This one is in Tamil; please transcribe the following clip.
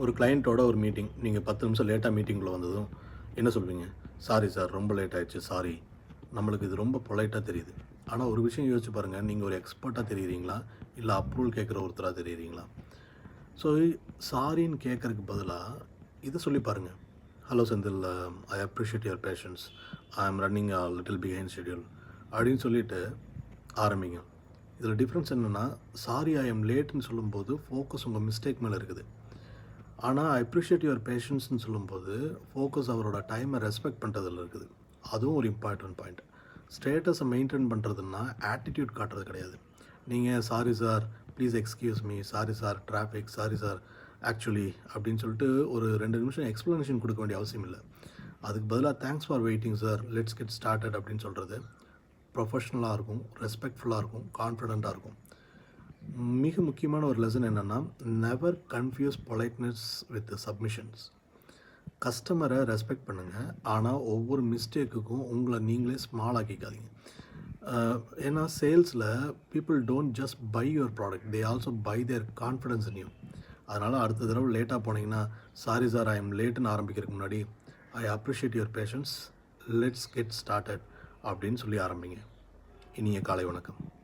ஒரு கிளையண்ட்டோட ஒரு மீட்டிங். நீங்கள் 10 நிமிஷம் லேட்டாக மீட்டிங்குள்ளே வந்ததும் என்ன சொல்வீங்க? சாரி சார், ரொம்ப லேட் ஆயிடுச்சு, சாரி. நம்மளுக்கு இது ரொம்ப பொலைட்டாக தெரியுது. ஆனால் ஒரு விஷயம் யோசிச்சு பாருங்கள், நீங்கள் ஒரு எக்ஸ்பர்ட்டாக தெரியுறீங்களா? இல்லை அப்ரூவல் கேட்குற ஒருத்தராக தெரியுறீங்களா? ஸோ சாரின்னு கேட்குறதுக்கு பதிலாக இதை சொல்லி பாருங்கள். Hello Senthil, I appreciate your patience, I am running a little behind schedule அப்படின்னு சொல்லிட்டு ஆரம்பிங்க. இதில் டிஃப்ரென்ஸ் என்னென்னா, சாரி ஐ எம் லேட்னு சொல்லும்போது ஃபோக்கஸ் உங்கள் மிஸ்டேக் மேலே இருக்குது. ஆனால் ஐ அப்ரிஷியேட் யுவர் பேஷன்ஸ்னு சொல்லும்போது ஃபோக்கஸ் அவரோட டைமை ரெஸ்பெக்ட் பண்ணுறதில் இருக்குது. அதுவும் ஒரு இம்பார்ட்டன்ட் பாயிண்ட். ஸ்டேட்டஸை மெயின்டைன் பண்ணுறதுன்னா ஆட்டிடியூட் காட்டுறது கிடையாது. நீங்கள் sorry sir, please excuse me, sorry sir traffic, sorry sir actually அப்படின்னு சொல்லிட்டு ஒரு 2 நிமிஷம் எக்ஸ்ப்ளனேஷன் கொடுக்க வேண்டிய அவசியம் இல்லை. அதுக்கு பதிலாக thanks for waiting sir, let's get started அப்படின்னு சொல்கிறது ப்ரொஃபஷ்னலாக இருக்கும், ரெஸ்பெக்ட்ஃபுல்லாக இருக்கும், கான்ஃபிடெண்ட்டாக இருக்கும். மிக முக்கியமான ஒரு லெசன் என்னென்னா, never confuse politeness with submissions. கஸ்டமரை ரெஸ்பெக்ட் பண்ணுங்கள், ஆனால் ஒவ்வொரு மிஸ்டேக்குக்கும் உங்களை நீங்களே ஸ்மால் ஆக்கிக்காதீங்க. ஏன்னா சேல்ஸில் people don't just buy your product, they also buy their confidence in you. அதனால் அடுத்த தடவை லேட்டாக போனீங்கன்னா, சாரி சார் ஐ எம் லேட்டுன்னு ஆரம்பிக்கிறதுக்கு முன்னாடி I appreciate your patience, let's get started அப்படின்னு சொல்லி ஆரம்பிங்க. இனிய காலை வணக்கம்.